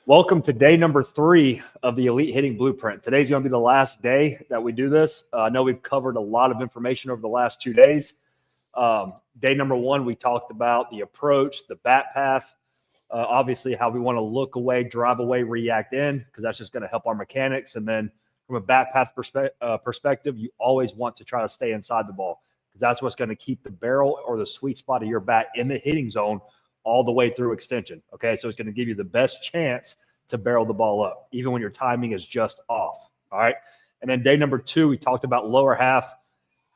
Welcome to day number 3 of the Elite Hitting Blueprint. Today's going to be the last day that we do this. I know we've covered a lot of information over the last 2 days. Day number 1, we talked about the approach, the bat path, obviously how we want to look away, drive away, react in, because that's just going to help our mechanics. And then from a bat path perspective, you always want to try to stay inside the ball, because that's what's going to keep the barrel or the sweet spot of your bat in the hitting zone all the way through extension. Okay, so it's going to give you the best chance to barrel the ball up, even when your timing is just off. All right. And then day number 2, we talked about lower half,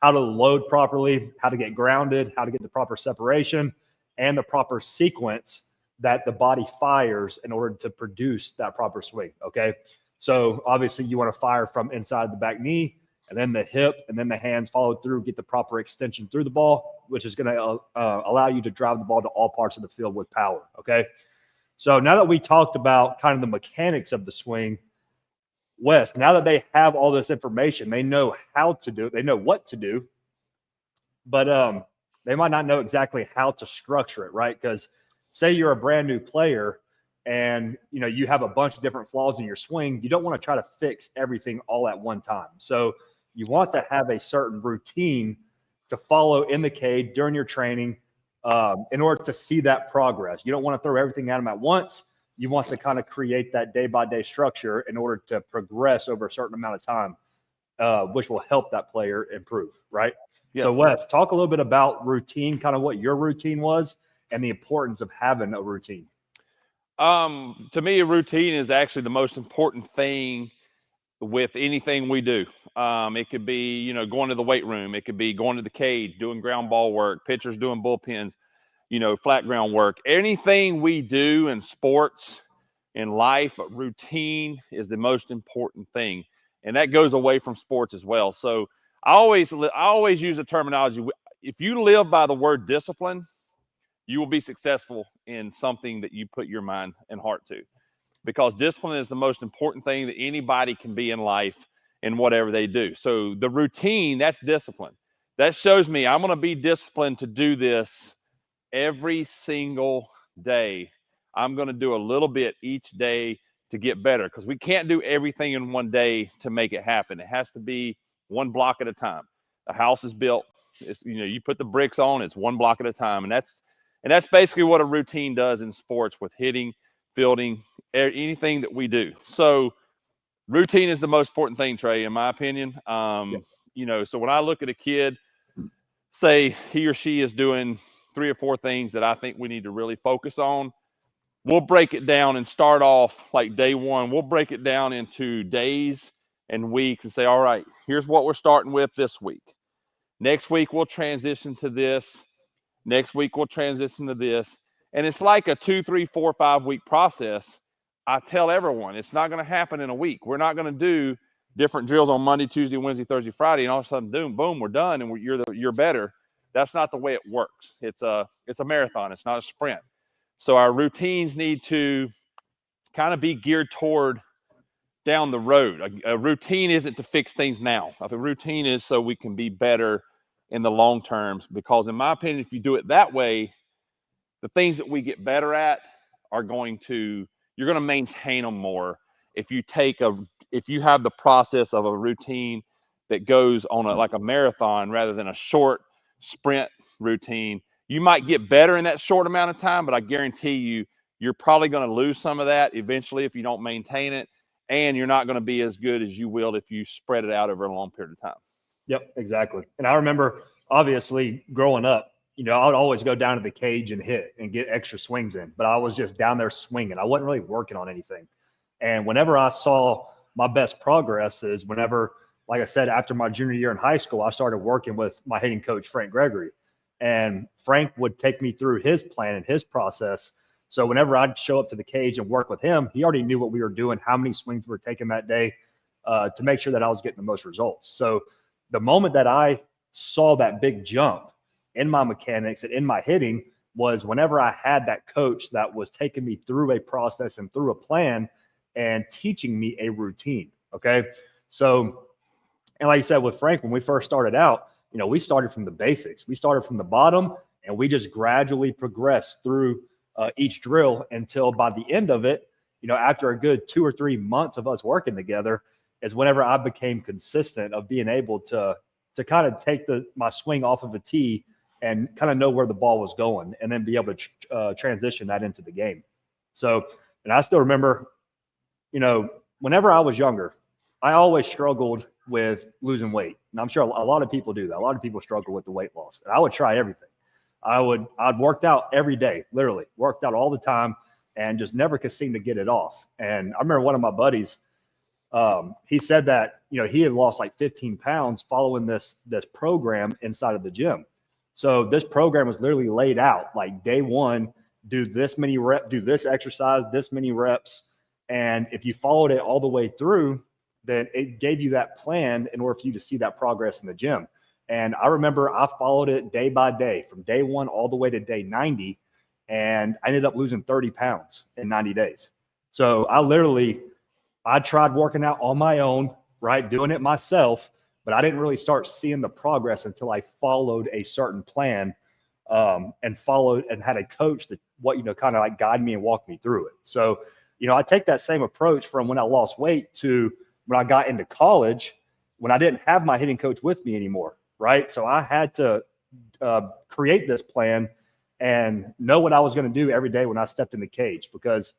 how to load properly, how to get grounded, how to get the proper separation, and the proper sequence that the body fires in order to produce that proper swing. Okay. So obviously you want to fire from inside the back knee, and then the hip, and then the hands follow through, get the proper extension through the ball, which is going to allow you to drive the ball to all parts of the field with power, okay? So now that we talked about kind of the mechanics of the swing, Wes, now that they have all this information, they know how to do it, they know what to do, but they might not know exactly how to structure it, right? Because say you're a brand new player and you have a bunch of different flaws in your swing, you don't want to try to fix everything all at one time. So you want to have a certain routine to follow in the cage during your training in order to see that progress. You don't want to throw everything at them at once. You want to kind of create that day-by-day structure in order to progress over a certain amount of time, which will help that player improve, right? Yes. So Wes, talk a little bit about routine, kind of what your routine was and the importance of having a routine. To me, a routine is actually the most important thing with anything we do. It could be, going to the weight room. It could be going to the cage, doing ground ball work, pitchers doing bullpens, flat ground work. Anything we do in sports, in life, routine is the most important thing. And that goes away from sports as well. So I always use the terminology. If you live by the word discipline, you will be successful in something that you put your mind and heart to, because discipline is the most important thing that anybody can be in life in whatever they do. So the routine, that's discipline. That shows me I'm going to be disciplined to do this every single day. I'm going to do a little bit each day to get better, because we can't do everything in one day to make it happen. It has to be one block at a time. The house is built. It's, you put the bricks on, it's one block at a time. And that's basically what a routine does in sports with hitting, fielding, anything that we do. So routine is the most important thing, Trey, in my opinion. So when I look at a kid, say he or she is doing 3 or 4 things that I think we need to really focus on, we'll break it down and start off like day 1. We'll break it down into days and weeks and say, all right, here's what we're starting with this week. Next week, we'll transition to this. Next week, we'll transition to this. And it's like a 2, 3, 4, 5 week process. I tell everyone it's not going to happen in a week. We're not going to do different drills on Monday, Tuesday, Wednesday, Thursday, Friday, and all of a sudden, boom, we're done, and you're better. That's not the way it works. It's a marathon. It's not a sprint. So our routines need to kind of be geared toward down the road. A routine isn't to fix things now. A routine is so we can be better in the long terms, because in my opinion, if you do it that way, the things that we get better at are you're going to maintain them more. If you have the process of a routine that goes on like a marathon rather than a short sprint routine, you might get better in that short amount of time, but I guarantee you're probably going to lose some of that eventually if you don't maintain it, and you're not going to be as good as you will if you spread it out over a long period of time. Yep, exactly. And I remember, obviously, growing up, I would always go down to the cage and hit and get extra swings in, but I was just down there swinging. I wasn't really working on anything. And whenever I saw my best progress is whenever, like I said, after my junior year in high school, I started working with my hitting coach, Frank Gregory. And Frank would take me through his plan and his process. So whenever I'd show up to the cage and work with him, he already knew what we were doing, how many swings we were taking that day to make sure that I was getting the most results. So the moment that I saw that big jump in my mechanics and in my hitting was whenever I had that coach that was taking me through a process and through a plan and teaching me a routine. Okay. So, and like you said, with Frank, when we first started out, we started from the basics. We started from the bottom and we just gradually progressed through each drill until by the end of it, after a good 2 or 3 months of us working together is whenever I became consistent of being able to kind of take my swing off of a tee and kind of know where the ball was going and then be able to transition that into the game. So, and I still remember, whenever I was younger, I always struggled with losing weight. And I'm sure a lot of people do that. A lot of people struggle with the weight loss. And I would try everything. I'd worked out every day, literally worked out all the time and just never could seem to get it off. And I remember one of my buddies, he said that, he had lost like 15 pounds following this program inside of the gym. So this program was literally laid out like day one, do this many reps, do this exercise, this many reps. And if you followed it all the way through, then it gave you that plan in order for you to see that progress in the gym. And I remember I followed it day by day from day one all the way to day 90. And I ended up losing 30 pounds in 90 days. So I tried working out on my own, right? Doing it myself, but I didn't really start seeing the progress until I followed a certain plan and had a coach that kind of like guide me and walk me through it. So, I take that same approach from when I lost weight to when I got into college, when I didn't have my hitting coach with me anymore, right? So I had to create this plan and know what I was going to do every day when I stepped in the cage. Because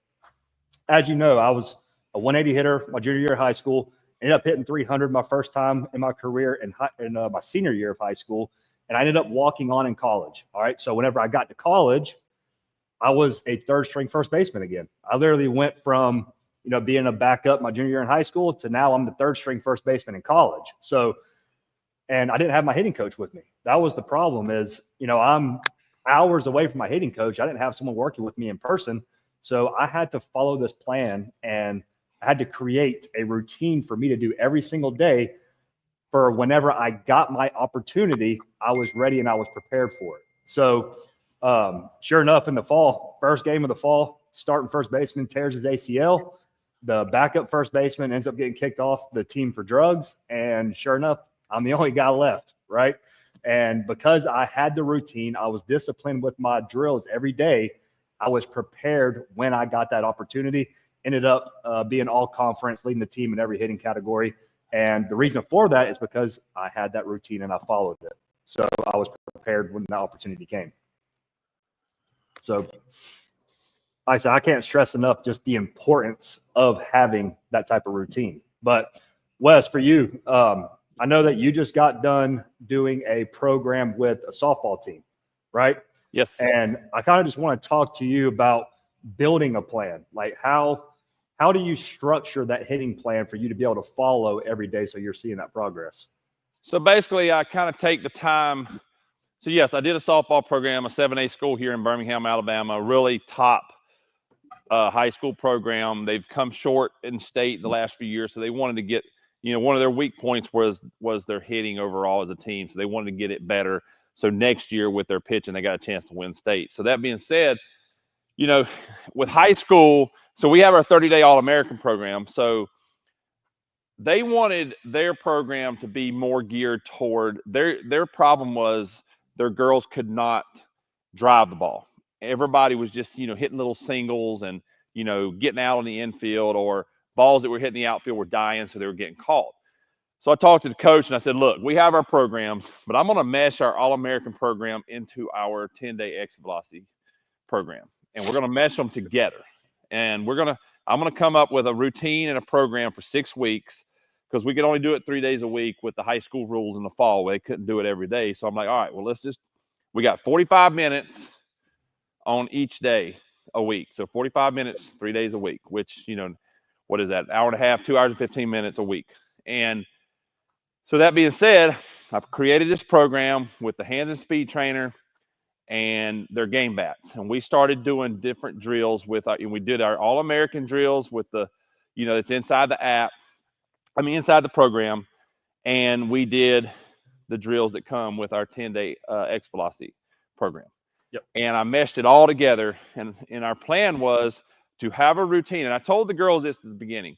as you know, I was a 180 hitter my junior year of high school, ended up hitting 300 my first time in my career in my senior year of high school. And I ended up walking on in college. All right. So whenever I got to college, I was a third string first baseman again. I literally went from, being a backup my junior year in high school to now I'm the third string first baseman in college. So, and I didn't have my hitting coach with me. That was the problem is, I'm hours away from my hitting coach. I didn't have someone working with me in person. So I had to follow this plan and I had to create a routine for me to do every single day for whenever I got my opportunity, I was ready and I was prepared for it. So sure enough, in the fall, first game of the fall, starting first baseman tears his ACL. The backup first baseman ends up getting kicked off the team for drugs. And sure enough, I'm the only guy left, right? And because I had the routine, I was disciplined with my drills every day. I was prepared when I got that opportunity. Ended up being all conference, leading the team in every hitting category. And the reason for that is because I had that routine and I followed it. So I was prepared when the opportunity came. So like I said, I can't stress enough just the importance of having that type of routine. But Wes, for you, I know that you just got done doing a program with a softball team, right? Yes. And I kind of just want to talk to you about building a plan. Like how do you structure that hitting plan for you to be able to follow every day so you're seeing that progress? So basically, I kind of take the time. So yes, I did a softball program, a 7A school here in Birmingham, Alabama, really top high school program. They've come short in state the last few years, so they wanted to get, one of their weak points was their hitting overall as a team. So they wanted to get it better. So next year with their pitching, they got a chance to win state. So that being said, with high school, so we have our 30-day All-American program. So they wanted their program to be more geared toward their problem was their girls could not drive the ball. Everybody was just, hitting little singles and, getting out on the infield, or balls that were hitting the outfield were dying, so they were getting caught. So I talked to the coach and I said, look, we have our programs, but I'm going to mesh our All-American program into our 10-day exit velocity program. And we're going to mesh them together. And I'm going to come up with a routine and a program for 6 weeks, because we could only do it 3 days a week with the high school rules in the fall. They couldn't do it every day. So I'm like, all right, well, we got 45 minutes on each day a week. So 45 minutes, 3 days a week, which, what is that? An hour and a half, 2 hours and 15 minutes a week. And so that being said, I've created this program with the hands and speed trainer and their game bats. And we started doing different drills and we did our All-American drills with it's inside the app. Inside the program. And we did the drills that come with our 10-day X velocity program. Yep. And I meshed it all together. And our plan was to have a routine. And I told the girls this at the beginning.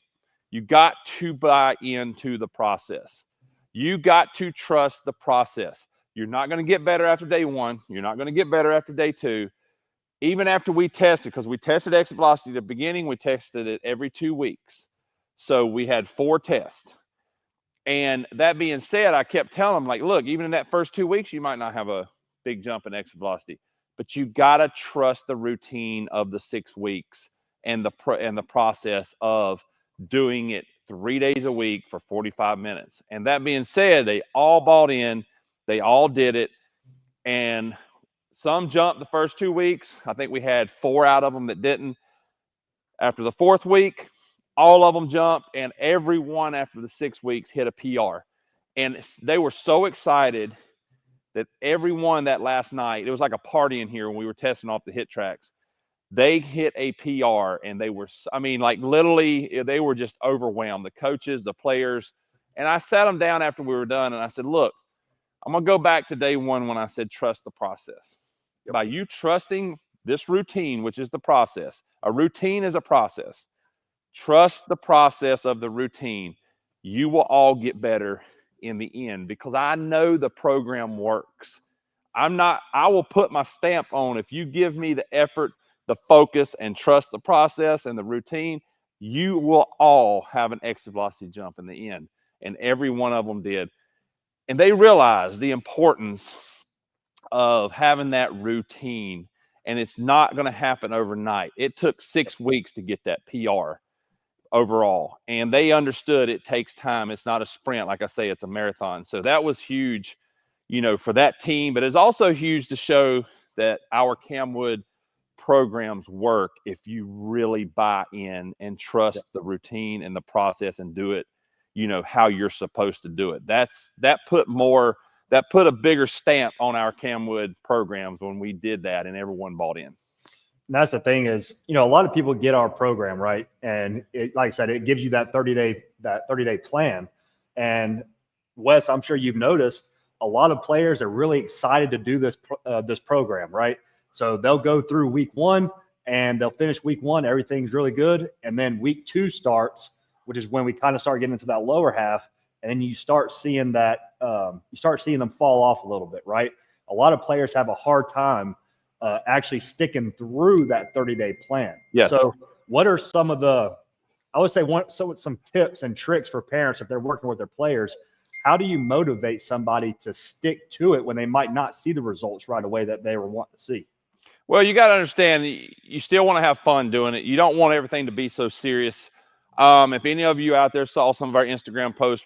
You got to buy into the process. You got to trust the process. You're not going to get better after day 1. You're not going to get better after day 2. even after we tested, because we tested exit velocity at the beginning, we tested it every 2 weeks. So we had 4 tests. And that being said, I kept telling them, like, look, even in that first 2 weeks, you might not have a big jump in exit velocity, but you got to trust the routine of the 6 weeks and the process of doing it 3 days a week for 45 minutes. And that being said, they all bought in, they all did it. And some jumped the first 2 weeks. I think we had 4 out of them that didn't. After the 4th week, all of them jumped, and everyone after the 6 weeks hit a PR. And they were so excited that everyone that last night, it was like a party in here when we were testing off the hit tracks. They hit a PR, and they were, I mean, like literally, they were just overwhelmed. The coaches, the players. And I sat them down after we were done, and I said, look, I'm going to go back to day 1 when I said trust the process. Yep. By you trusting this routine, which is the process. A routine is a process. Trust the process of the routine. You will all get better in the end, because I know the program works. I will put my stamp on, if you give me the effort, the focus, and trust the process and the routine, you will all have an exit velocity jump in the end. And every one of them did. And they realized the importance of having that routine. And it's not going to happen overnight. It took 6 weeks to get that PR overall. And they understood it takes time. It's not a sprint. Like I say, it's a marathon. So that was huge, you know, for that team. But it's also huge to show that our CamWood programs work if you really buy in and trust the routine and the process and do it, you know, how you're supposed to do it. That put a bigger stamp on our CamWood programs when we did that, and everyone bought in. And that's the thing is, you know, a lot of people get our program, right? And it, like I said, it gives you that 30-day plan. And Wes, I'm sure you've noticed a lot of players are really excited to do this program, right? So they'll go through week 1 and they'll finish week 1. Everything's really good. And then week 2 starts, which is when we kind of start getting into that lower half. And then you start seeing that, them fall off a little bit, right? A lot of players have a hard time actually sticking through that 30-day plan. Yes. So what are some of the, I would say some tips and tricks for parents if they're working with their players? How do you motivate somebody to stick to it when they might not see the results right away that they were wanting to see? Well, you got to understand, you still want to have fun doing it. You don't want everything to be so serious. If any of you out there saw some of our Instagram posts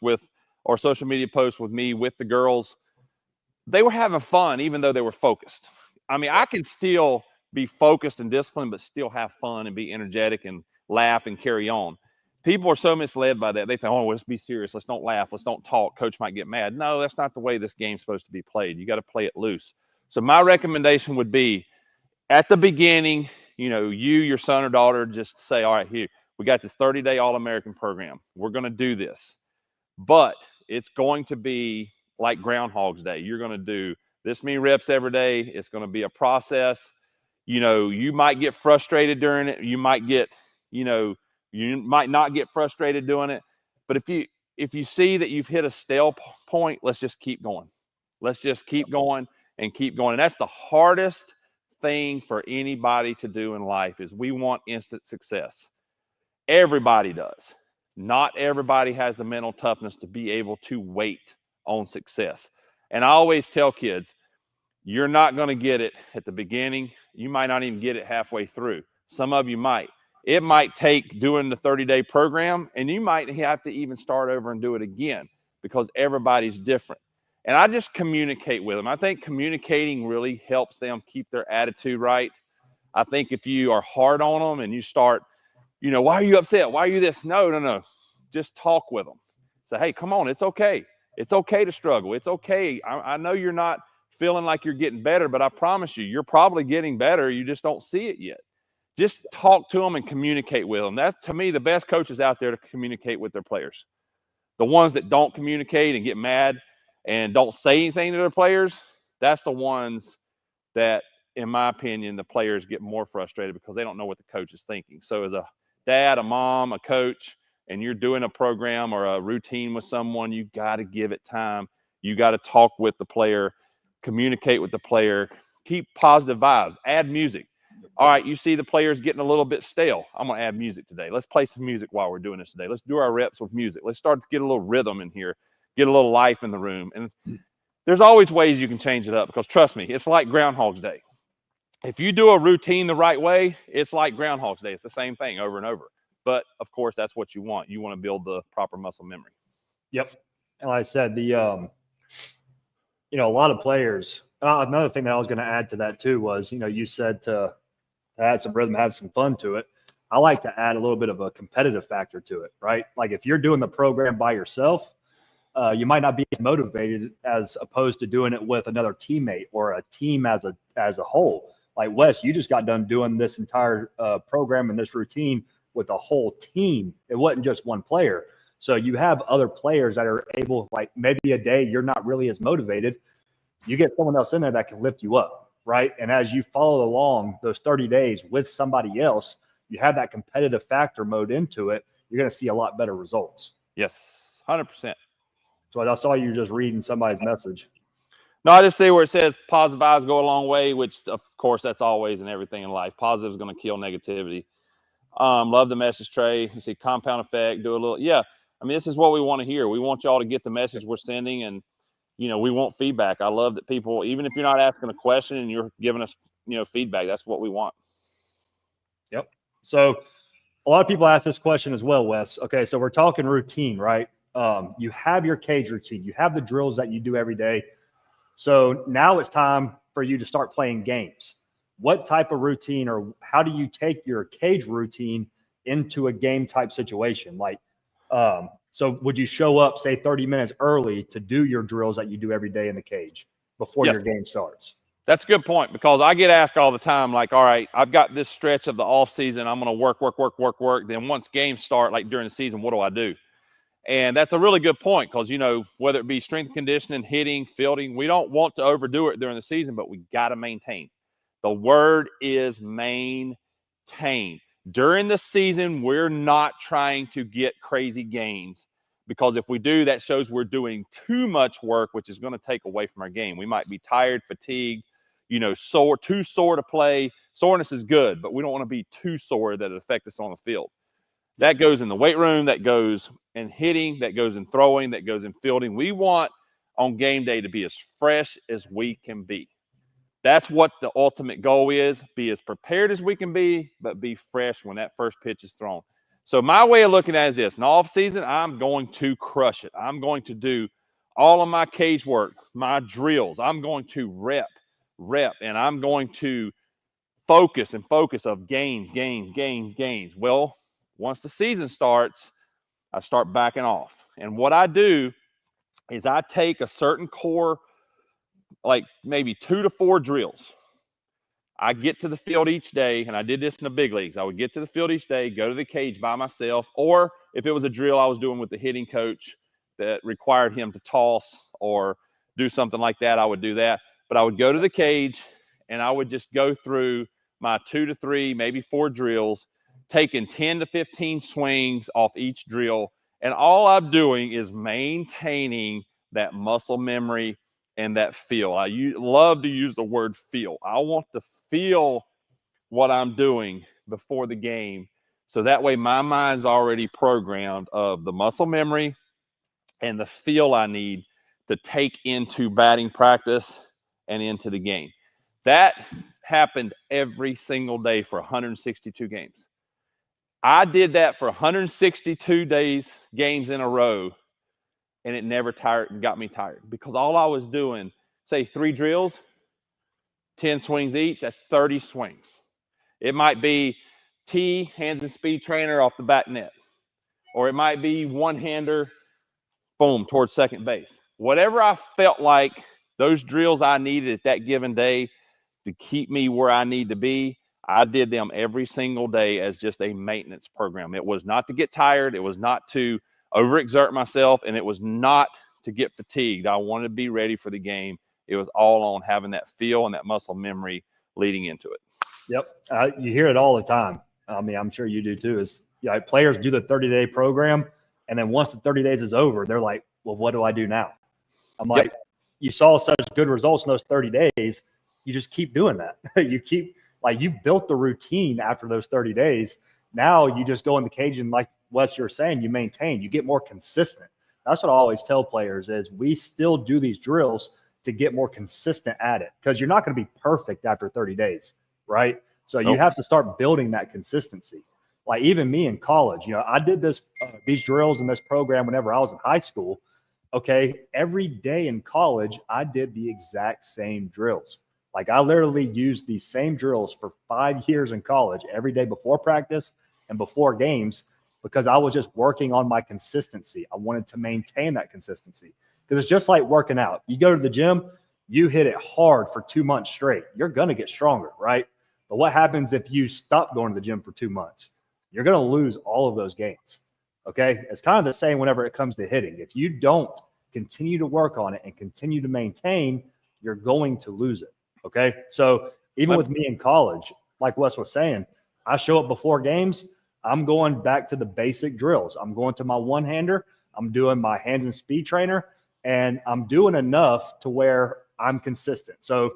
or social media posts with me with the girls, they were having fun even though they were focused. I mean, I can still be focused and disciplined, but still have fun and be energetic and laugh and carry on. People are so misled by that. They think, oh, let's be serious. Let's don't laugh. Let's don't talk. Coach might get mad. No, that's not the way this game's supposed to be played. You got to play it loose. So my recommendation would be, at the beginning, you know, your son or daughter, just say, all right, here, we got this 30-day All-American program. We're going to do this. But it's going to be like Groundhog's Day. You're going to do this many reps every day. It's going to be a process. You know, you might get frustrated during it. You might not get frustrated doing it. But if you see that you've hit a stale point, let's just keep going. Let's just keep going and keep going. And that's the hardest thing for anybody to do in life, is we want instant success. Everybody does. Not everybody has the mental toughness to be able to wait on success. And I always tell kids, you're not going to get it at the beginning. You might not even get it halfway through. Some of you might. It might take doing the 30-day program, and you might have to even start over and do it again, because everybody's different. And I just communicate with them. I think communicating really helps them keep their attitude right. I think if you are hard on them and you start, you know, why are you upset? Why are you this? No. Just talk with them. Say, hey, come on, it's okay. It's okay to struggle. It's okay. I know you're not feeling like you're getting better, but I promise you, you're probably getting better. You just don't see it yet. Just talk to them and communicate with them. That's, to me, the best coaches out there to communicate with their players. The ones that don't communicate and get mad and don't say anything to their players, that's the ones that, in my opinion, the players get more frustrated because they don't know what the coach is thinking. So as a dad, a mom, a coach, and you're doing a program or a routine with someone, you got to give it time. You got to talk with the player, communicate with the player, keep positive vibes, add music. All right, you see the players getting a little bit stale. I'm going to add music today. Let's play some music while we're doing this today. Let's do our reps with music. Let's start to get a little rhythm in here, get a little life in the room. And there's always ways you can change it up because, trust me, it's like Groundhog's Day. If you do a routine the right way, it's like Groundhog's Day. It's the same thing over and over. But, of course, that's what you want. You want to build the proper muscle memory. Yep. And like I said, a lot of players, another thing that I was going to add to that too was, you said to add some rhythm, add some fun to it. I like to add a little bit of a competitive factor to it, right? Like if you're doing the program by yourself, you might not be as motivated as opposed to doing it with another teammate or a team as a whole. Like Wes, you just got done doing this entire program and this routine with a whole team. It wasn't just one player. So you have other players that are able, like maybe a day you're not really as motivated. You get someone else in there that can lift you up, right? And as you follow along those 30 days with somebody else, you have that competitive factor mode into it. You're going to see a lot better results. Yes, 100%. So I saw you just reading somebody's message. No, I just see where it says positive vibes go a long way, which, of course, that's always in everything in life. Positive is going to kill negativity. Love the message, Trey. You see compound effect, do a little. Yeah, I mean, this is what we want to hear. We want y'all to get the message we're sending, and, we want feedback. I love that people, even if you're not asking a question and you're giving us, feedback, that's what we want. Yep. So a lot of people ask this question as well, Wes. Okay, so we're talking routine, right? You have your cage routine. You have the drills that you do every day. So now it's time for you to start playing games. What type of routine or how do you take your cage routine into a game type situation? Like, so would you show up, say 30 minutes early to do your drills that you do every day in the cage before your game starts? That's a good point because I get asked all the time, like, all right, I've got this stretch of the off season. I'm going to work. Then once games start, like during the season, what do I do? And that's a really good point because, whether it be strength conditioning, hitting, fielding, we don't want to overdo it during the season, but we got to maintain. The word is maintain. During the season, we're not trying to get crazy gains because if we do, that shows we're doing too much work, which is going to take away from our game. We might be tired, fatigued, sore, too sore to play. Soreness is good, but we don't want to be too sore that it affects us on the field. That goes in the weight room, that goes in hitting, that goes in throwing, that goes in fielding. We want on game day to be as fresh as we can be. That's what the ultimate goal is. Be as prepared as we can be, but be fresh when that first pitch is thrown. So my way of looking at it is this. In off season, I'm going to crush it. I'm going to do all of my cage work, my drills. I'm going to rep, and I'm going to focus of gains. Well, once the season starts, I start backing off. And what I do is I take a certain core, like maybe 2 to 4 drills. I get to the field each day, and I did this in the big leagues. I would get to the field each day, go to the cage by myself, or if it was a drill I was doing with the hitting coach that required him to toss or do something like that, I would do that. But I would go to the cage, and I would just go through my 2 to 3, maybe 4 drills, taking 10 to 15 swings off each drill. And all I'm doing is maintaining that muscle memory and that feel. I love to use the word feel. I want to feel what I'm doing before the game. So that way my mind's already programmed of the muscle memory and the feel I need to take into batting practice and into the game. That happened every single day for 162 games. I did that for 162 games in a row, and it never got me tired because all I was doing, say 3 drills, 10 swings each, that's 30 swings. It might be tee, hands and speed trainer off the back net, or it might be one-hander, boom, towards second base. Whatever I felt like those drills I needed at that given day to keep me where I need to be, I did them every single day as just a maintenance program. It was not to get tired. It was not to overexert myself, and it was not to get fatigued. I wanted to be ready for the game. It was all on having that feel and that muscle memory leading into it. Yep. You hear it all the time. I mean, I'm sure you do too. Is players do the 30-day program, and then once the 30 days is over, they're like, well, what do I do now? I'm like, you saw such good results in those 30 days. You just keep doing that. You Like, you've built the routine after those 30 days. Now you just go in the cage and, like what you're saying, you maintain, you get more consistent. That's what I always tell players is we still do these drills to get more consistent at it, because you're not going to be perfect after 30 days, right? So you have to start building that consistency. Like, even me in college, I did these drills in this program whenever I was in high school. Okay, every day in college, I did the exact same drills. Like, I literally used these same drills for 5 years in college, every day before practice and before games, because I was just working on my consistency. I wanted to maintain that consistency, because it's just like working out. You go to the gym, you hit it hard for 2 months straight, you're going to get stronger, right? But what happens if you stop going to the gym for 2 months? You're going to lose all of those gains. Okay. It's kind of the same whenever it comes to hitting. If you don't continue to work on it and continue to maintain, you're going to lose it. Okay. So even with me in college, like Wes was saying, I show up before games. I'm going back to the basic drills. I'm going to my one-hander. I'm doing my hands and speed trainer, and I'm doing enough to where I'm consistent. So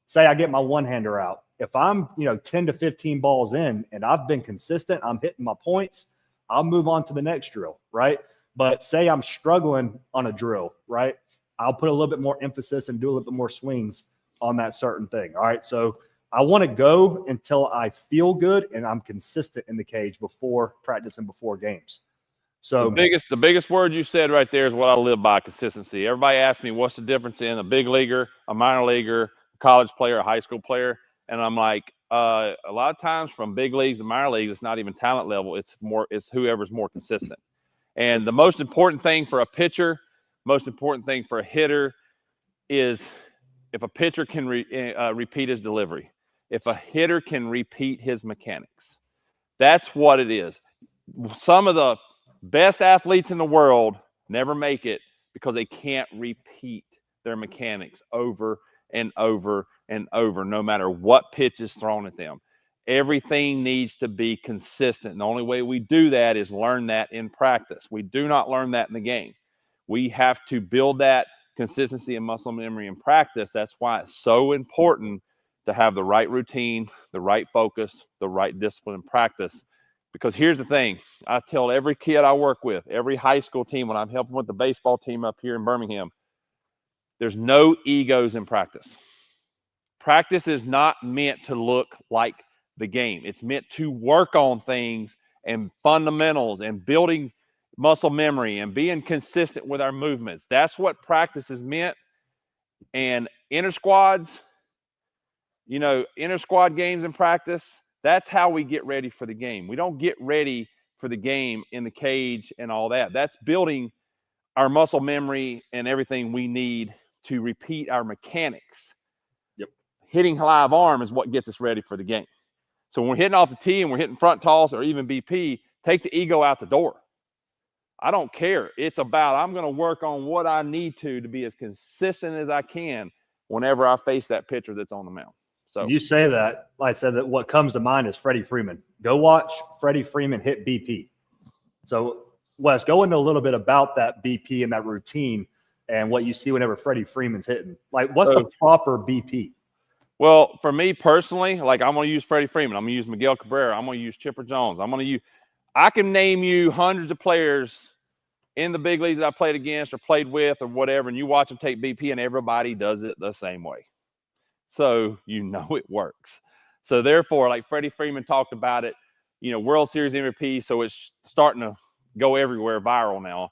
say I get my one-hander out. If I'm, 10 to 15 balls in and I've been consistent, I'm hitting my points, I'll move on to the next drill, right? But say I'm struggling on a drill, right? I'll put a little bit more emphasis and do a little bit more swings on that certain thing. All right. So I want to go until I feel good and I'm consistent in the cage before practice and before games. So the biggest word you said right there is what I live by: consistency. Everybody asks me what's the difference in a big leaguer, a minor leaguer, a college player, a high school player. And I'm like, a lot of times from big leagues to minor leagues, it's not even talent level. It's whoever's more consistent. And the most important thing for a pitcher, most important thing for a hitter is if a pitcher can repeat his delivery, if a hitter can repeat his mechanics. That's what it is. Some of the best athletes in the world never make it because they can't repeat their mechanics over and over and over, no matter what pitch is thrown at them. Everything needs to be consistent. And the only way we do that is learn that in practice. We do not learn that in the game. We have to build that consistency and muscle memory in practice. That's why it's so important to have the right routine, the right focus, the right discipline in practice. Because here's the thing, I tell every kid I work with, every high school team, when I'm helping with the baseball team up here in Birmingham, there's no egos in practice. Practice is not meant to look like the game. It's meant to work on things and fundamentals and building muscle memory and being consistent with our movements. That's what practice is meant. And inter squads, inter squad games in practice, that's how we get ready for the game. We don't get ready for the game in the cage and all that. That's building our muscle memory and everything we need to repeat our mechanics. Yep. Hitting live arm is what gets us ready for the game. So when we're hitting off the tee and we're hitting front toss or even BP, take the ego out the door. I don't care. It's about I'm going to work on what I need to be as consistent as I can whenever I face that pitcher that's on the mound. So you say that, like I said, that what comes to mind is Freddie Freeman. Go watch Freddie Freeman hit BP. So Wes, go into a little bit about that BP and that routine and what you see whenever Freddie Freeman's hitting. Like, what's the proper BP? Well, for me personally, like, I'm going to use Freddie Freeman. I'm going to use Miguel Cabrera. I'm going to use Chipper Jones. I can name you hundreds of players in the big leagues that I played against or played with or whatever, and you watch them take BP, and everybody does it the same way. So it works. So therefore, like Freddie Freeman talked about it, World Series MVP, so it's starting to go everywhere, viral now.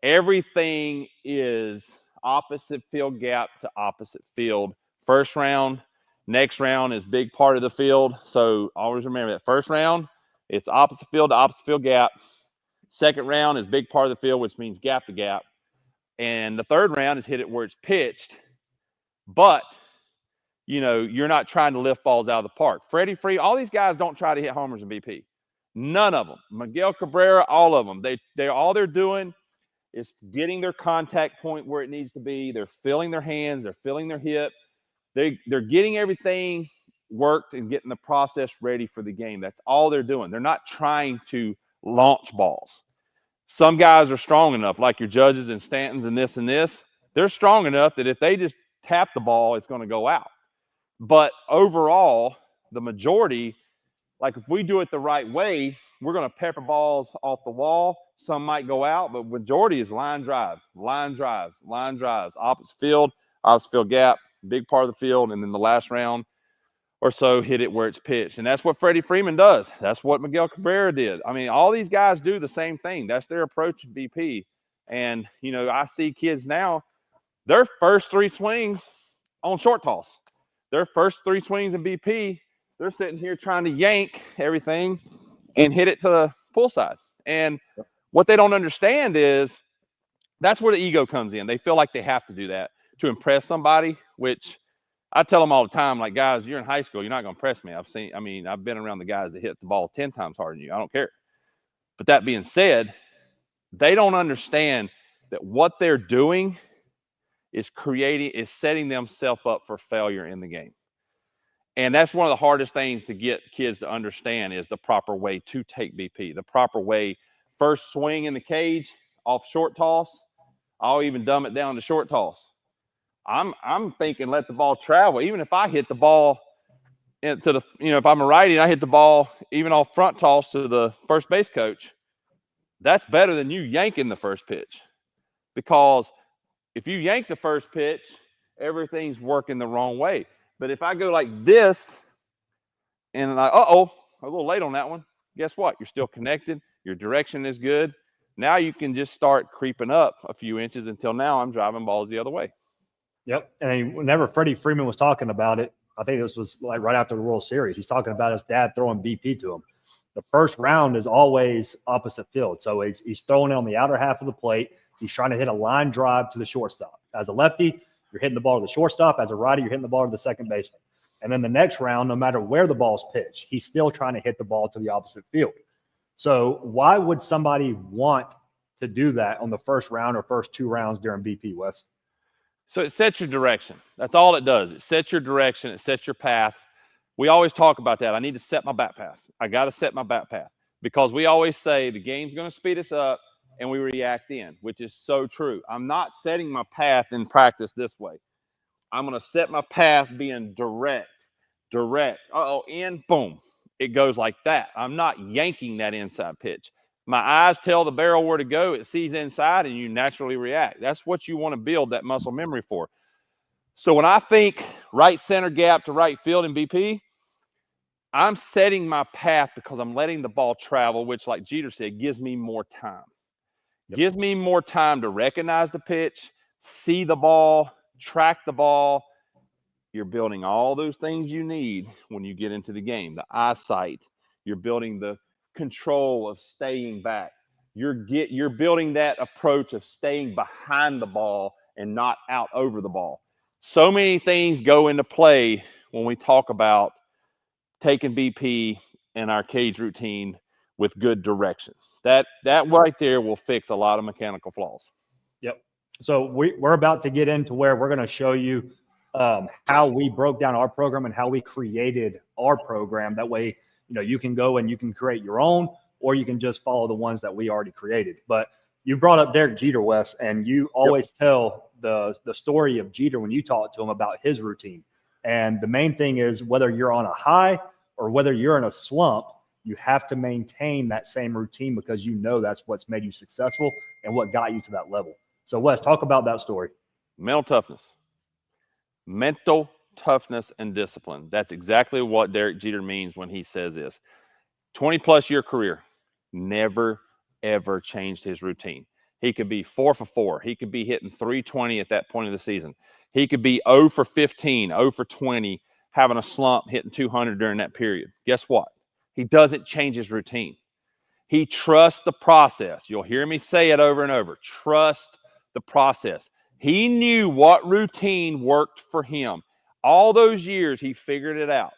Everything is opposite field gap to opposite field. First round, next round is big part of the field. So always remember that first round, it's opposite field to opposite field gap. Second round is big part of the field, which means gap to gap. And the third round is hit it where it's pitched. But, you're not trying to lift balls out of the park. Freddie Freeman, all these guys don't try to hit homers in BP. None of them. Miguel Cabrera, all of them. All they're doing is getting their contact point where it needs to be. They're filling their hands. They're filling their hip. They're getting everything worked and getting the process ready for the game. That's all they're doing. They're not trying to launch balls. Some guys are strong enough, like your Judges and Stantons and this. They're strong enough that if they just tap the ball, it's going to go out. But overall, the majority, like if we do it the right way, we're going to pepper balls off the wall. Some might go out, but majority is line drives, opposite field gap, big part of the field, and then the last round or so hit it where it's pitched. And that's what Freddie Freeman does. That's what Miguel Cabrera did. I mean, all these guys do the same thing. That's their approach in BP. And, you know, I see kids now, their first 3 swings on short toss, their first 3 swings in BP, they're sitting here trying to yank everything and hit it to the pull side. And what they don't understand is that's where the ego comes in. They feel like they have to do that to impress somebody, which I tell them all the time, like, guys, you're in high school, you're not going to impress me. I've been around the guys that hit the ball 10 times harder than you. I don't care. But that being said, they don't understand that what they're doing is setting themselves up for failure in the game. And that's one of the hardest things to get kids to understand is the proper way to take BP, the proper way. First swing in the cage off short toss. I'll even dumb it down to short toss. I'm thinking let the ball travel. Even if I hit the ball into the, you know, if I'm a righty and I hit the ball even off front toss to the first base coach, that's better than you yanking the first pitch. Because if you yank the first pitch, everything's working the wrong way. But if I go like this and like, a little late on that one, guess what? You're still connected. Your direction is good. Now you can just start creeping up a few inches until now I'm driving balls the other way. Yep. And whenever Freddie Freeman was talking about it, I think this was like right after the World Series, he's talking about his dad throwing BP to him. The first round is always opposite field. So he's throwing it on the outer half of the plate. He's trying to hit a line drive to the shortstop. As a lefty, you're hitting the ball to the shortstop. As a righty, you're hitting the ball to the second baseman. And then the next round, no matter where the ball's pitched, he's still trying to hit the ball to the opposite field. So why would somebody want to do that on the first round or first 2 rounds during BP, Wes? So it sets your direction. That's all it does. It sets your direction. It sets your path. We always talk about that. I need to set my bat path. I got to set my bat path because we always say the game's going to speed us up and we react in, which is so true. I'm not setting my path in practice this way. I'm going to set my path being direct. In, boom. It goes like that. I'm not yanking that inside pitch. My eyes tell the barrel where to go. It sees inside, and you naturally react. That's what you want to build that muscle memory for. So when I think right center gap to right field in BP, I'm setting my path because I'm letting the ball travel, which, like Jeter said, gives me more time. Yep. Gives me more time to recognize the pitch, see the ball, track the ball. You're building all those things you need when you get into the game. The eyesight. You're building the control of staying back. You're building that approach of staying behind the ball and not out over the ball. So many things go into play when we talk about taking BP in our cage routine with good direction. That right there will fix a lot of mechanical flaws. Yep. So we're about to get into where we're going to show you how we broke down our program and how we created our program. That way, you know, you can go and you can create your own, or you can just follow the ones that we already created. But you brought up Derek Jeter, Wes, and you always tell the story of Jeter when you talk to him about his routine. And the main thing is whether you're on a high or whether you're in a slump, you have to maintain that same routine because you know that's what's made you successful and what got you to that level. So, Wes, talk about that story. Mental toughness and discipline. That's exactly what Derek Jeter means when he says this. 20-plus year career, never, ever changed his routine. He could be 4 for 4. He could be hitting 320 at that point of the season. He could be 0 for 15, 0 for 20, having a slump, hitting 200 during that period. Guess what? He doesn't change his routine. He trusts the process. You'll hear me say it over and over. Trust the process. He knew what routine worked for him. All those years, he figured it out.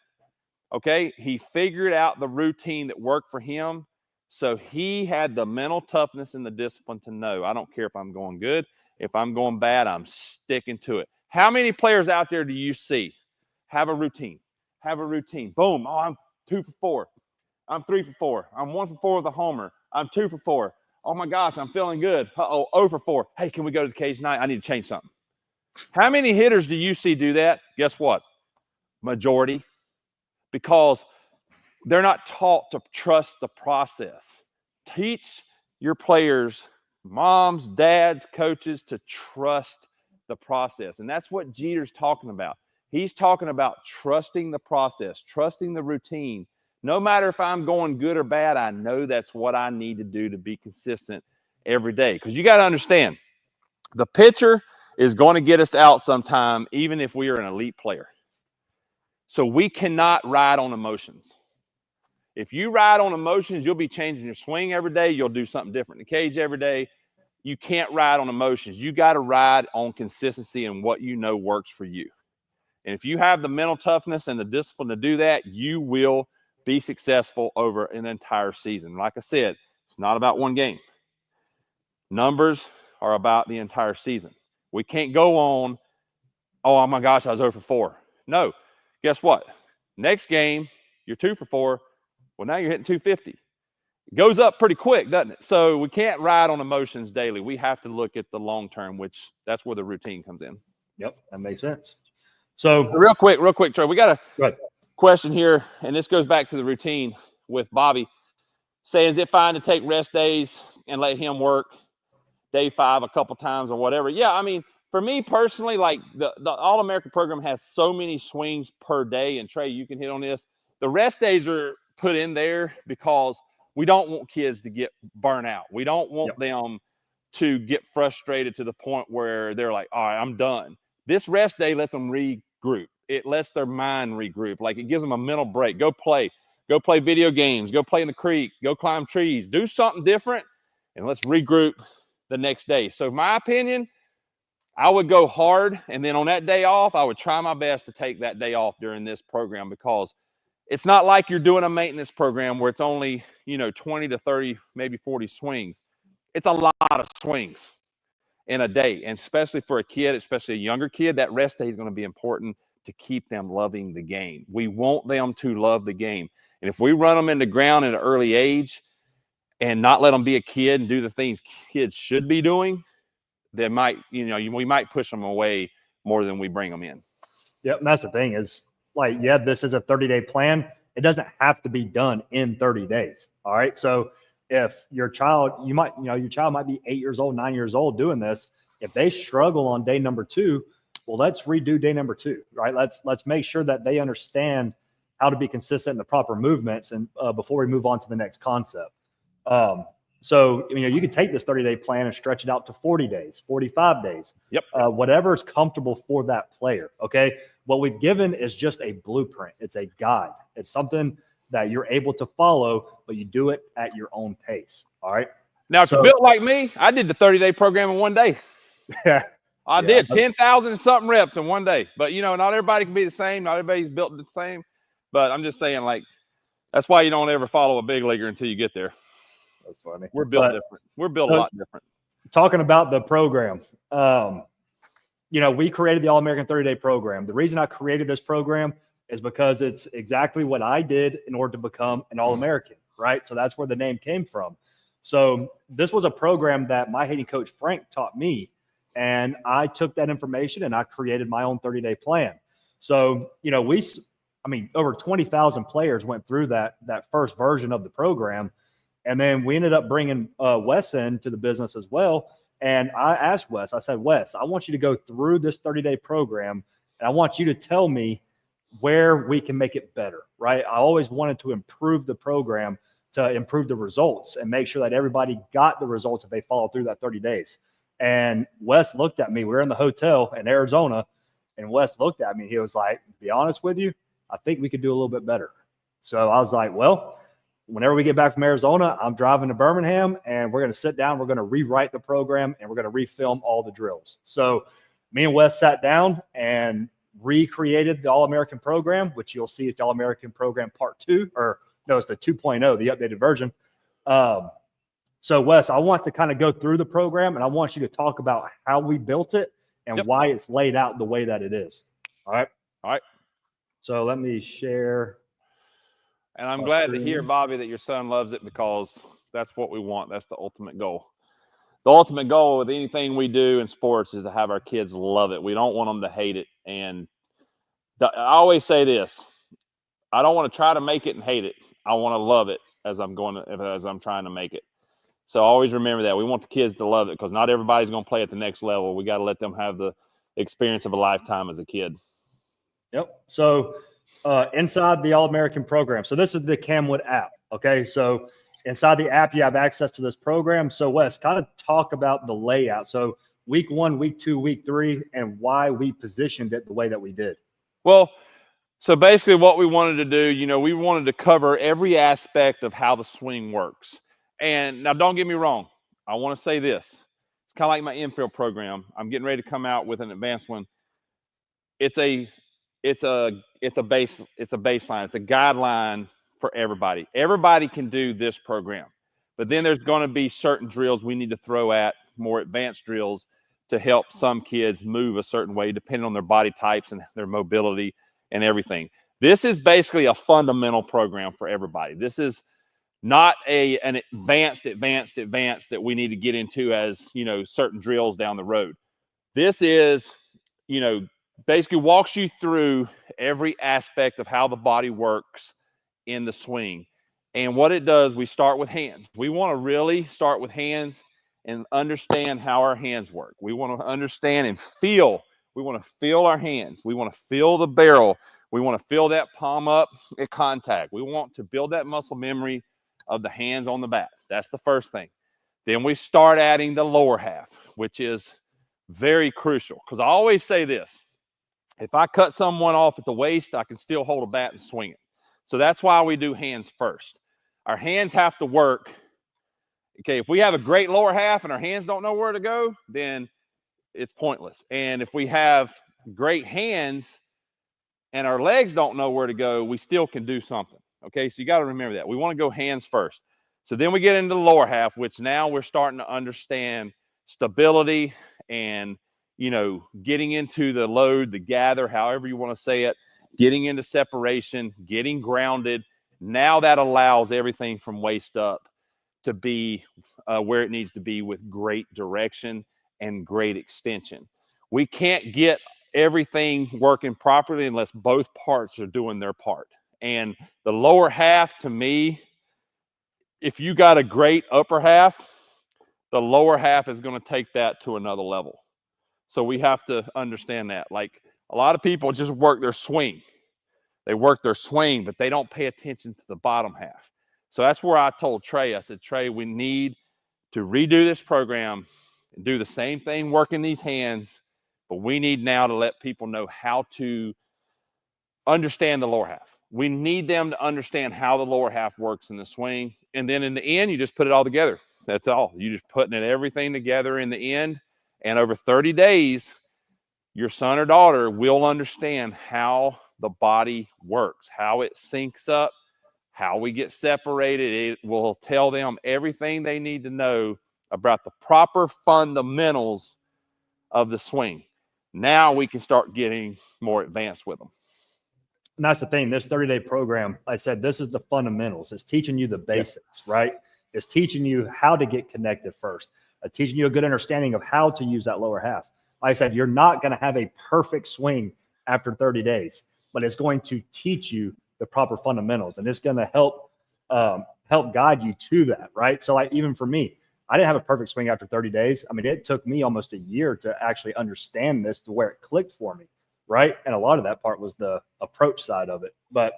Okay? He figured out the routine that worked for him. So he had the mental toughness and the discipline to know, I don't care if I'm going good. If I'm going bad, I'm sticking to it. How many players out there do you see have a routine? Boom. Oh, I'm 2 for 4. I'm 3 for 4. I'm 1 for 4 with a homer. I'm 2 for 4. Oh my gosh, I'm feeling good. 0 for 4. Hey, can we go to the cage tonight? I need to change something. How many hitters do you see do that? Guess what? Majority. because they're not taught to trust the process. Teach your players, moms, dads, coaches, to trust the process. And that's what Jeter's talking about. He's talking about trusting the process, trusting the routine. No matter if I'm going good or bad, I know that's what I need to do to be consistent every day. Because you got to understand, the pitcher is going to get us out sometime, even if we are an elite player. So we cannot ride on emotions. If you ride on emotions, you'll be changing your swing every day. You'll do something different in the cage every day. You can't ride on emotions. You got to ride on consistency and what you know works for you. And if you have the mental toughness and the discipline to do that, you will be successful over an entire season. Like I said, it's not about one game. Numbers are about the entire season. We can't go on, oh my gosh, I was 0 for 4. No, guess what? Next game, you're 2 for 4. Well, now you're hitting 250. It goes up pretty quick, doesn't it? So we can't ride on emotions daily. We have to look at the long term, which that's where the routine comes in. Yep, that makes sense. So real quick, Troy, we got a question here, and this goes back to the routine with Bobby. Say, is it fine to take rest days and let him work day 5 a couple times or whatever? Yeah, I mean, for me personally, like the All-American program has so many swings per day, and Trey, you can hit on this. The rest days are put in there because we don't want kids to get burnt out. We don't want them to get frustrated to the point where they're like, all right, I'm done. This rest day lets them regroup. It lets their mind regroup. Like, it gives them a mental break. Go play video games, go play in the creek, go climb trees, do something different, and let's regroup the next day. So my opinion, I would go hard, and then on that day off, I would try my best to take that day off during this program, because it's not like you're doing a maintenance program where it's only, 20 to 30, maybe 40 swings. It's a lot of swings in a day. And especially for a kid, especially a younger kid, that rest day is going to be important to keep them loving the game. We want them to love the game. And if we run them into ground at an early age and not let them be a kid and do the things kids should be doing, they might, we might push them away more than we bring them in. Yep, and that's the thing is, like, yeah, this is a 30-day plan. It doesn't have to be done in 30 days. All right. So if your child, your child might be 8 years old, 9 years old doing this. If they struggle on day number 2, well, let's redo day number 2, right? Let's make sure that they understand how to be consistent in the proper movements, and before we move on to the next concept. So, you can take this 30-day plan and stretch it out to 40 days, 45 days. Yep. Whatever is comfortable for that player. Okay. What we've given is just a blueprint. It's a guide. It's something that you're able to follow, but you do it at your own pace. All right. Now, if you're built like me, I did the 30-day program in one day. I did 10,000 and something reps in one day. But, not everybody can be the same. Not everybody's built the same. But I'm just saying, like, that's why you don't ever follow a big leaguer until you get there. That's funny. We're built different. We're built a lot different. Talking about the program, we created the All-American 30-day program. The reason I created this program is because it's exactly what I did in order to become an All-American, right? So that's where the name came from. So this was a program that my hitting coach, Frank, taught me, and I took that information and I created my own 30-day plan. So, over 20,000 players went through that first version of the program. And then we ended up bringing Wes into the business as well. And I asked Wes, I said, Wes, I want you to go through this 30-day program, and I want you to tell me where we can make it better, right? I always wanted to improve the program to improve the results and make sure that everybody got the results if they follow through that 30 days. And Wes looked at me. We were in the hotel in Arizona, and Wes looked at me. He was like, to be honest with you, I think we could do a little bit better. So I was like, well, whenever we get back from Arizona, I'm driving to Birmingham, and we're going to sit down. We're going to rewrite the program, and we're going to refilm all the drills. So me and Wes sat down and recreated the All-American program, which you'll see is the All-American program part 2, or no, it's the 2.0, the updated version. So Wes, I want to kind of go through the program, and I want you to talk about how we built it and why it's laid out the way that it is. All right. All right. So let me share. And I'm glad to hear, Bobby, that your son loves it, because that's what we want. That's the ultimate goal. The ultimate goal with anything we do in sports is to have our kids love it. We don't want them to hate it. And I always say this. I don't want to try to make it and hate it. I want to love it as I'm trying to make it. So always remember that. We want the kids to love it because not everybody's going to play at the next level. We got to let them have the experience of a lifetime as a kid. Yep. So inside the All-American program, so this is the CamWood app. Okay. So inside the app, you have access to this program. So Wes, kind of talk about the layout. So week 1, week 2, week 3, and why we positioned it the way that we did. Well, so basically what we wanted to do, we wanted to cover every aspect of how the swing works. And now don't get me wrong. I want to say this. It's kind of like my infield program. I'm getting ready to come out with an advanced one. It's a baseline. It's a guideline for everybody. Everybody can do this program. But then there's going to be certain drills we need to throw at, more advanced drills, to help some kids move a certain way depending on their body types and their mobility and everything. This is basically a fundamental program for everybody. This is not an advanced that we need to get into as, certain drills down the road. This is, basically walks you through every aspect of how the body works in the swing. And what it does, we start with hands. We want to really start with hands and understand how our hands work. We want to understand and feel. We want to feel our hands. We want to feel the barrel. We want to feel that palm up at contact. We want to build that muscle memory of the hands on the bat. That's the first thing. Then we start adding the lower half, which is very crucial. Because I always say this, if I cut someone off at the waist, I can still hold a bat and swing it. So that's why we do hands first. Our hands have to work. Okay, if we have a great lower half and our hands don't know where to go, then it's pointless. And if we have great hands and our legs don't know where to go, we still can do something. Okay, so you got to remember that. We want to go hands first. So then we get into the lower half, which now we're starting to understand stability and, getting into the load, the gather, however you want to say it, getting into separation, getting grounded. Now that allows everything from waist up to be where it needs to be with great direction and great extension. We can't get everything working properly unless both parts are doing their part. And the lower half, to me, if you got a great upper half, the lower half is going to take that to another level. So we have to understand that. Like a lot of people just work their swing. They work their swing, but they don't pay attention to the bottom half. So that's where I told Trey, I said, Trey, we need to redo this program and do the same thing working these hands, but we need now to let people know how to understand the lower half. We need them to understand how the lower half works in the swing. And then in the end, you just put it all together. That's all. You just putting everything together in the end. And over 30 days, your son or daughter will understand how the body works, how it syncs up, how we get separated. It will tell them everything they need to know about the proper fundamentals of the swing. Now we can start getting more advanced with them. And that's the thing, this 30-day program, I said, this is the fundamentals. It's teaching you the basics, right? It's teaching you how to get connected first, teaching you a good understanding of how to use that lower half. Like I said, you're not going to have a perfect swing after 30 days, but it's going to teach you the proper fundamentals, and it's going to help guide you to that, right? So like even for me, I didn't have a perfect swing after 30 days. I mean, it took me almost a year to actually understand this to where it clicked for me, right? And a lot of that part was the approach side of it. But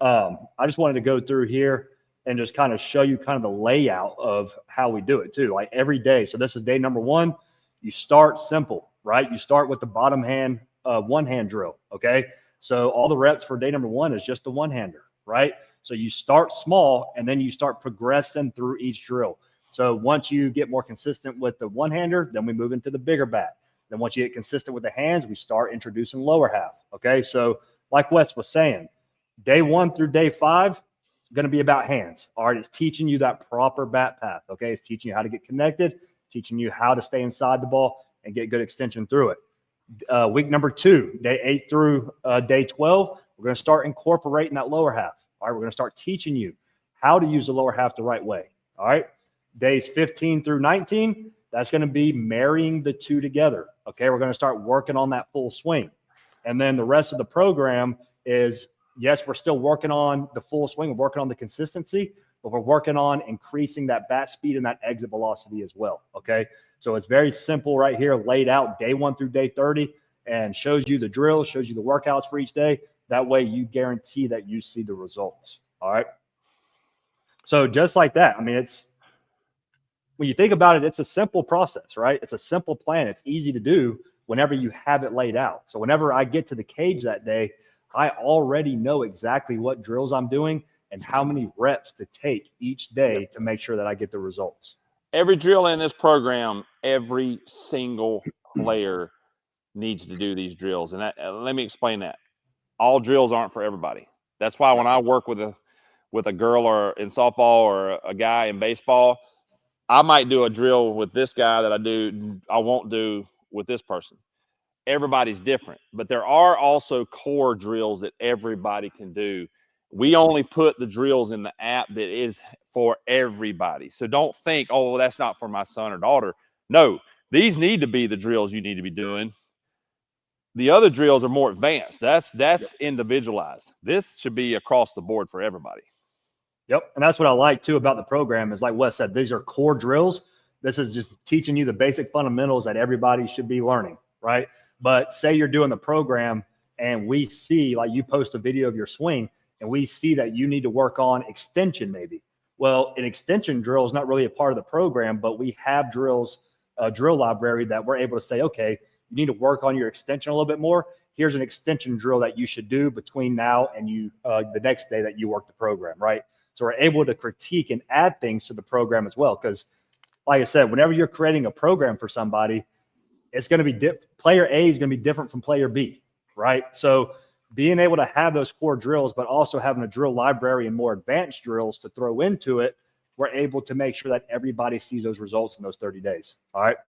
I just wanted to go through here and just kind of show you kind of the layout of how we do it too, like every day. So this is day number 1. You start simple, right? You start with the bottom hand, one-hand drill, okay? So all the reps for day number 1 is just the one-hander, right? So you start small and then you start progressing through each drill. So once you get more consistent with the one-hander, then we move into the bigger bat. Then once you get consistent with the hands, we start introducing lower half, okay? So like Wes was saying, day 1 through day 5, going to be about hands. All right, it's teaching you that proper bat path, okay? It's teaching you how to get connected, teaching you how to stay inside the ball and get good extension through it. Week number 2, day 8 through day 12, we're going to start incorporating that lower half. All right, we're going to start teaching you how to use the lower half the right way. All right, days 15 through 19, that's going to be marrying the two together. Okay, we're going to start working on that full swing. And then the rest of the program is yes, we're still working on the full swing, we're working on the consistency, but we're working on increasing that bat speed and that exit velocity as well. Okay. So it's very simple right here, laid out day 1 through day 30, and shows you the drills, shows you the workouts for each day. That way you guarantee that you see the results. All right. So just like that, I mean, when you think about it, it's a simple process, right? It's a simple plan. It's easy to do whenever you have it laid out. So whenever I get to the cage that day, I already know exactly what drills I'm doing and how many reps to take each day to make sure that I get the results. Every drill in this program, every single player needs to do these drills. And let me explain that. All drills aren't for everybody. That's why when I work with a girl or in softball or a guy in baseball, I might do a drill with this guy that I won't do with this person. Everybody's different, but there are also core drills that everybody can do. We only put the drills in the app that is for everybody. So don't think, oh, well, that's not for my son or daughter. No, these need to be the drills you need to be doing. The other drills are more advanced. That's individualized. This should be across the board for everybody. Yep. And that's what I like too about the program is, like Wes said, these are core drills. This is just teaching you the basic fundamentals that everybody should be learning, right? But say you're doing the program and we see, like, you post a video of your swing and we see that you need to work on extension maybe. Well, an extension drill is not really a part of the program, but we have drills, a drill library that we're able to say, okay, you need to work on your extension a little bit more. Here's an extension drill that you should do between now and the next day that you work the program, right? So we're able to critique and add things to the program as well. Because like I said, whenever you're creating a program for somebody, it's going to be player A is going to be different from player B, right? So being able to have those core drills, but also having a drill library and more advanced drills to throw into it, we're able to make sure that everybody sees those results in those 30 days. All right.